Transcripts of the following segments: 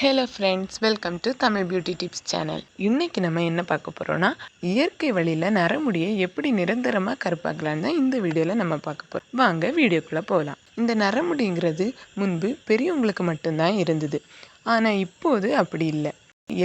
Hello friends, welcome to Tamil beauty tips channel. இன்றைக்கி நம்ம என்ன பார்க்க போகிறோன்னா, இயற்கை வழியில் நரமுடியை எப்படி நிரந்தரமாக கருப்பாக்கலான்னு தான் இந்த வீடியோவில் நம்ம பார்க்க போகிறோம். வாங்க வீடியோக்குள்ளே போகலாம். இந்த நரமுடிங்கிறது முன்பு பெரியவங்களுக்கு மட்டும்தான் இருந்தது. ஆனால் இப்போது அப்படி இல்லை.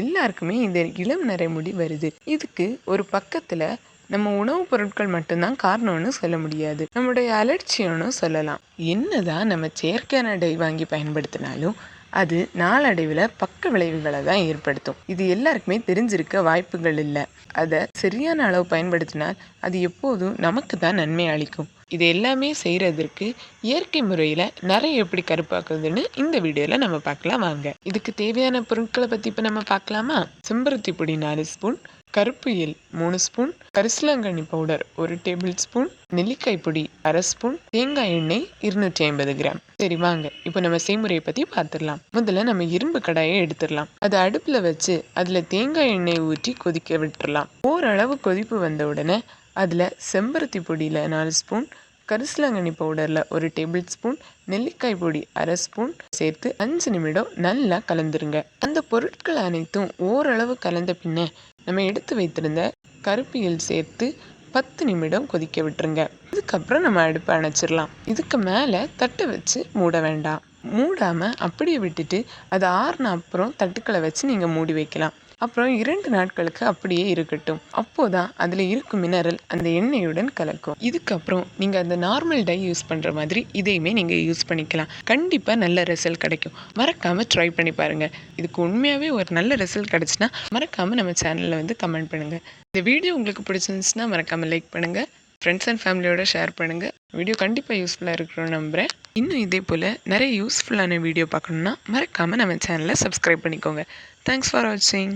எல்லாருக்குமே இந்த இளம் நரைமுடி வருது. இதுக்கு ஒரு பக்கத்தில் நம்ம உணவுப் பொருட்கள் மட்டும்தான் காரணம்னு சொல்ல முடியாது, நம்முடைய அலட்சியம்னு சொல்லலாம். என்னதான் நம்ம செயற்கையான டை வாங்கி பயன்படுத்தினாலும் அது நாளடைவில் பக்க விளைவுகளை தான் ஏற்படுத்தும். இது எல்லாருக்குமே தெரிஞ்சிருக்க வாய்ப்புகள் இல்லை. அதை சரியான அளவு பயன்படுத்தினால் அது எப்போதும் நமக்கு தான் நன்மை அளிக்கும். இது எல்லாமே செய்கிறதற்கு இயற்கை முறையில் நிறைய எப்படி கருப்பாக்குறதுன்னு இந்த வீடியோவில் நம்ம பார்க்கலாம் வாங்க. இதுக்கு தேவையான பொருட்களை பற்றி இப்போ நம்ம பார்க்கலாமா? செம்பருத்தி பொடி 4 ஸ்பூன், கருப்பு எள் 3 ஸ்பூன், கரிசலாங்கண்ணி பவுடர் 1 டேபிள் ஸ்பூன், நெல்லிக்காய் பொடி 1/2 ஸ்பூன், தேங்காய் எண்ணெய் 250 கிராம். சரி வாங்க இப்போ நம்ம செய்முறையை பற்றி பார்த்துடலாம். முதல்ல நம்ம இரும்பு கடாயை எடுத்துடலாம். அதை அடுப்பில் வச்சு அதில் தேங்காய் எண்ணெய் ஊற்றி கொதிக்க விட்டுறலாம். ஓரளவு கொதிப்பு வந்த உடனே அதில் செம்பருத்தி பொடியில் 4 ஸ்பூன், கரிசலாங்கண்ணி பவுடரில் 1 டேபிள் ஸ்பூன், நெல்லிக்காய் பொடி 1/2 ஸ்பூன் சேர்த்து 5 நிமிடம் நல்லா கலந்துருங்க. அந்த பொருட்கள் அனைத்தும் ஓரளவு கலந்த பின்ன நம்ம எடுத்து வைத்திருந்த கருப்பு எள் சேர்த்து 10 நிமிடம் கொதிக்க விட்டுருங்க. இதுக்கப்புறம் நம்ம அடுப்பை அணைச்சிடலாம். இதுக்கு மேலே தட்டை வச்சு மூட வேண்டாம். மூடாமல் அப்படியே விட்டுட்டு அது ஆறுன அப்புறம் தட்டுக்களை வச்சு நீங்கள் மூடி வைக்கலாம். அப்புறம் 2 நாட்களுக்கு அப்படியே இருக்கட்டும். அப்போதான் அதில் இருக்கும் மினரல் அந்த எண்ணெயுடன் கலக்கும். இதுக்கப்புறம் நீங்கள் அந்த நார்மல் டை யூஸ் பண்ணுற மாதிரி இதையுமே நீங்கள் யூஸ் பண்ணிக்கலாம். கண்டிப்பாக நல்ல ரிசல்ட் கிடைக்கும். மறக்காமல் ட்ரை பண்ணி பாருங்கள். இதுக்கு உண்மையாகவே ஒரு நல்ல ரிசல்ட் கிடச்சுன்னா மறக்காமல் நம்ம சேனலில் வந்து கமெண்ட் பண்ணுங்கள். இந்த வீடியோ உங்களுக்கு பிடிச்சிருந்துச்சுன்னா மறக்காமல் லைக் பண்ணுங்கள். ஃப்ரெண்ட்ஸ் அண்ட் ஃபேமிலியோட ஷேர் பண்ணுங்கள். வீடியோ கண்டிப்பாக யூஸ்ஃபுல்லாக இருக்கணும்னு நம்புகிறேன். இன்னும் இதே போல் நிறைய யூஸ்ஃபுல்லான வீடியோ பார்க்கணுன்னா மறக்காமல் நம்ம சேனலை சப்ஸ்கிரைப் பண்ணிக்கோங்க. தேங்க்ஸ் ஃபார் வாட்சிங்.